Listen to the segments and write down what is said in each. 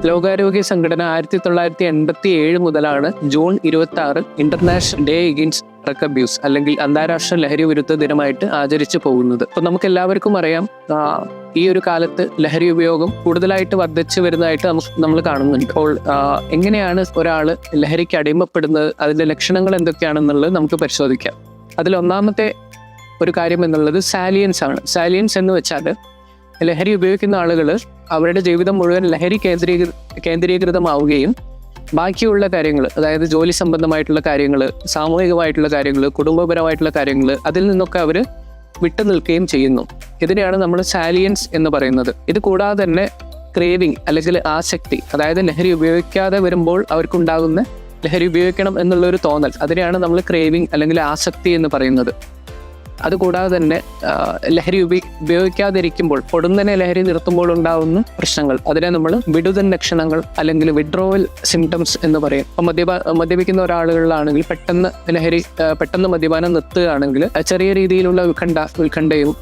ലോകാരോഗ്യ സംഘടന 1987 മുതലാണ് June 26 international day against drug abuse അല്ലെങ്കിൽ അന്താരാഷ്ട്ര ലഹരി വിരുദ്ധ ദിനമായിട്ട് ആചരിച്ചു പോകുന്നത്. അപ്പൊ നമുക്ക് എല്ലാവർക്കും അറിയാം, ഈ ഒരു കാലത്ത് ലഹരി ഉപയോഗം കൂടുതലായിട്ട് വർദ്ധിച്ചു വരുന്നതായിട്ട് നമ്മൾ കാണുന്നുണ്ട്. അപ്പോൾ എങ്ങനെയാണ് ഒരാൾ ലഹരിക്ക് അടിമപ്പെടുന്നത്, അതിന്റെ ലക്ഷണങ്ങൾ എന്തൊക്കെയാണെന്നുള്ളത് നമുക്ക് പരിശോധിക്കാം. അതിൽ ഒന്നാമത്തെ ഒരു കാര്യം എന്നുള്ളത് സാലിയൻസ് ആണ്. സാലിയൻസ് എന്ന് വെച്ചാൽ ലഹരി ഉപയോഗിക്കുന്ന ആളുകൾ അവരുടെ ജീവിതം മുഴുവൻ ലഹരി കേന്ദ്രീകൃതമാവുകയും ബാക്കിയുള്ള കാര്യങ്ങൾ, അതായത് ജോലി സംബന്ധമായിട്ടുള്ള കാര്യങ്ങൾ, സാമൂഹികമായിട്ടുള്ള കാര്യങ്ങൾ, കുടുംബപരമായിട്ടുള്ള കാര്യങ്ങൾ, അതിൽ നിന്നൊക്കെ അവർ വിട്ടു നിൽക്കുകയും ചെയ്യുന്നു. ഇതിനെയാണ് നമ്മൾ സാലിയൻസ് എന്ന് പറയുന്നത്. ഇത് കൂടാതെ തന്നെ ക്രേവിങ് അല്ലെങ്കിൽ ആസക്തി, അതായത് ലഹരി ഉപയോഗിക്കാതെ വരുമ്പോൾ അവർക്കുണ്ടാകുന്ന ലഹരി ഉപയോഗിക്കണം എന്നുള്ളൊരു തോന്നൽ, അതിനെയാണ് നമ്മൾ ക്രേവിങ് അല്ലെങ്കിൽ ആസക്തി എന്ന് പറയുന്നത്. അതുകൂടാതെ തന്നെ ലഹരി ഉപയോഗിക്കാതിരിക്കുമ്പോൾ, പൊടുന്നനെ ലഹരി നിർത്തുമ്പോൾ ഉണ്ടാകുന്ന പ്രശ്നങ്ങൾ, അതിനെ നമ്മൾ വിടുതൽ ലക്ഷണങ്ങൾ അല്ലെങ്കിൽ വിഡ്രോവൽ സിംറ്റംസ് എന്ന് പറയും. അപ്പം മദ്യപിക്കുന്ന ഒരാളുകളിലാണെങ്കിൽ പെട്ടെന്ന് മദ്യപാനം നിർത്തുകയാണെങ്കിൽ ചെറിയ രീതിയിലുള്ള ഉത്കണ്ഠയും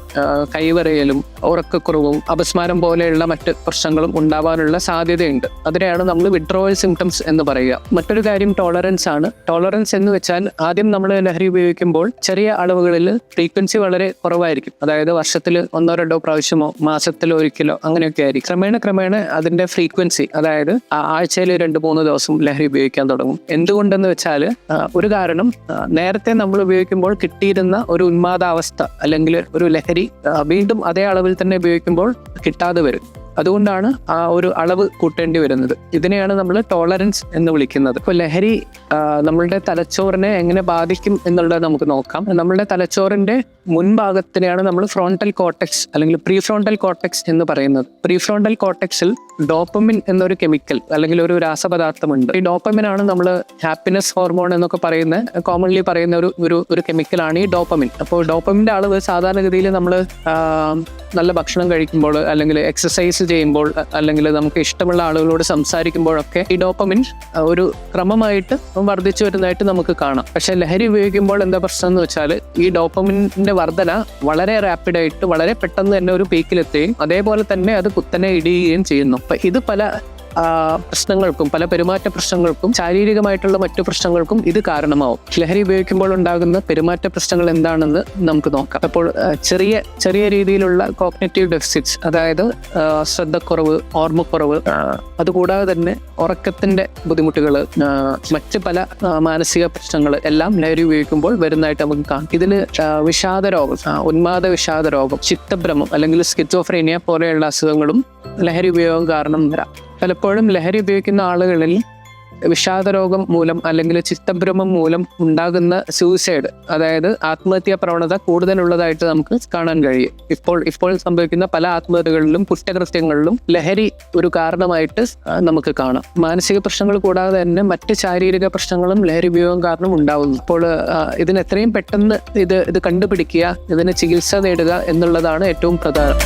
കൈവറയലും ഉറക്കക്കുറവും അപസ്മാരം പോലെയുള്ള മറ്റ് പ്രശ്നങ്ങളും ഉണ്ടാവാനുള്ള സാധ്യതയുണ്ട്. അതിനെയാണ് നമ്മൾ വിഡ്രോവൽ സിംറ്റംസ് എന്ന് പറയുക. മറ്റൊരു കാര്യം ടോളറൻസ് ആണ്. ടോളറൻസ് എന്ന് വെച്ചാൽ ആദ്യം നമ്മൾ ലഹരി ഉപയോഗിക്കുമ്പോൾ ചെറിയ അളവുകളിൽ ഫ്രീക്വൻസി വളരെ കുറവായിരിക്കും. അതായത് വർഷത്തിൽ 1-2 പ്രാവശ്യമോ മാസത്തിൽ ഒരിക്കലോ അങ്ങനെയൊക്കെ ആയിരിക്കും. ക്രമേണ അതിന്റെ ഫ്രീക്വൻസി, അതായത് ആഴ്ചയിൽ 2-3 ദിവസം ലഹരി ഉപയോഗിക്കാൻ തുടങ്ങും. എന്തുകൊണ്ടെന്ന് വെച്ചാൽ ഒരു കാരണം, നേരത്തെ നമ്മൾ ഉപയോഗിക്കുമ്പോൾ കിട്ടിയിരുന്ന ഒരു ഉന്മാദാവസ്ഥ അല്ലെങ്കിൽ ഒരു ലഹരി വീണ്ടും അതേ അളവിൽ തന്നെ ഉപയോഗിക്കുമ്പോൾ കിട്ടാതെ വരും. അതുകൊണ്ടാണ് ആ ഒരു അളവ് കൂട്ടേണ്ടി വരുന്നത്. ഇതിനെയാണ് നമ്മൾ ടോളറൻസ് എന്ന് വിളിക്കുന്നത്. ഇപ്പോൾ ലഹരി നമ്മളുടെ തലച്ചോറിനെ എങ്ങനെ ബാധിക്കും എന്നുള്ളത് നമുക്ക് നോക്കാം. നമ്മളുടെ തലച്ചോറിന്റെ മുൻഭാഗത്തിനെയാണ് നമ്മൾ ഫ്രോണ്ടൽ കോർട്ടെക്സ് അല്ലെങ്കിൽ പ്രീഫ്രോണ്ടൽ കോർട്ടെക്സ് എന്ന് പറയുന്നത്. പ്രീഫ്രോണ്ടൽ കോർട്ടെക്സിൽ ഡോപ്പമിൻ എന്നൊരു കെമിക്കൽ അല്ലെങ്കിൽ ഒരു രാസപദാർത്ഥമുണ്ട്. ഈ ഡോപ്പമിൻ ആണ് നമ്മൾ ഹാപ്പിനെസ് ഹോർമോൺ എന്നൊക്കെ കോമൺലി പറയുന്ന ഒരു കെമിക്കലാണ് ഈ ഡോപ്പമിൻ. അപ്പോൾ ഡോപ്പമിന്റെ അളവ് സാധാരണഗതിയിൽ നമ്മൾ നല്ല ഭക്ഷണം കഴിക്കുമ്പോൾ അല്ലെങ്കിൽ എക്സസൈസ് ചെയ്യുമ്പോൾ അല്ലെങ്കിൽ നമുക്ക് ഇഷ്ടമുള്ള ആളുകളോട് സംസാരിക്കുമ്പോഴൊക്കെ ഈ ഡോപ്പമിൻ ഒരു ക്രമമായിട്ട് വർദ്ധിച്ചു വരുന്നതായിട്ട് നമുക്ക് കാണാം. പക്ഷെ ലഹരി ഉപയോഗിക്കുമ്പോൾ എന്താ പ്രശ്നം എന്ന് വെച്ചാൽ ഈ ഡോപ്പമിന്റെ വർധന വളരെ റാപ്പിഡായിട്ട് വളരെ പെട്ടെന്ന് തന്നെ ഒരു പീക്കിലെത്തുകയും അതേപോലെ തന്നെ അത് കുത്തനെ ഇടിയുകയും ചെയ്യുന്നു. അപ്പൊ ഇത് പല പ്രശ്നങ്ങൾക്കും, പല പെരുമാറ്റ പ്രശ്നങ്ങൾക്കും, ശാരീരികമായിട്ടുള്ള മറ്റു പ്രശ്നങ്ങൾക്കും ഇത് കാരണമാവും. ലഹരി ഉപയോഗിക്കുമ്പോൾ ഉണ്ടാകുന്ന പെരുമാറ്റ പ്രശ്നങ്ങൾ എന്താണെന്ന് നമുക്ക് നോക്കാം. അപ്പോൾ ചെറിയ രീതിയിലുള്ള കോഗ്നിറ്റീവ് ഡെഫിസിറ്റ്സ്, അതായത് ശ്രദ്ധക്കുറവ്, ഓർമ്മക്കുറവ്, അതുകൂടാതെ തന്നെ ഉറക്കത്തിന്റെ ബുദ്ധിമുട്ടുകൾ, മറ്റ് പല മാനസിക പ്രശ്നങ്ങൾ എല്ലാം ലഹരി ഉപയോഗിക്കുമ്പോൾ വരുന്നതായിട്ട് നമുക്ക് കാണാം. ഇതിന് വിഷാദരോഗം, ഉന്മാദ വിഷാദരോഗം, ചിത്തഭ്രമം അല്ലെങ്കിൽ സ്കിസോഫ്രീനിയ പോലെയുള്ള അസുഖങ്ങളും ലഹരി ഉപയോഗം കാരണം വരാം. പലപ്പോഴും ലഹരി ഉപയോഗിക്കുന്ന ആളുകളിൽ വിഷാദരോഗം മൂലം അല്ലെങ്കിൽ ചിത്തഭ്രമം മൂലം ഉണ്ടാകുന്ന സൂയിസൈഡ്, അതായത് ആത്മഹത്യാ പ്രവണത കൂടുതലുള്ളതായിട്ട് നമുക്ക് കാണാൻ കഴിയും. ഇപ്പോൾ സംഭവിക്കുന്ന പല ആത്മഹത്യകളിലും കുറ്റകൃത്യങ്ങളിലും ലഹരി ഒരു കാരണമായിട്ട് നമുക്ക് കാണാം. മാനസിക പ്രശ്നങ്ങൾ കൂടാതെ തന്നെ മറ്റ് ശാരീരിക പ്രശ്നങ്ങളും ലഹരി ഉപയോഗം കാരണം ഉണ്ടാവുന്നു. അപ്പോൾ ഇതിന് എത്രയും പെട്ടെന്ന് ഇത് കണ്ടുപിടിക്കുക, ഇതിന് ചികിത്സ നേടുക എന്നുള്ളതാണ് ഏറ്റവും പ്രധാനം.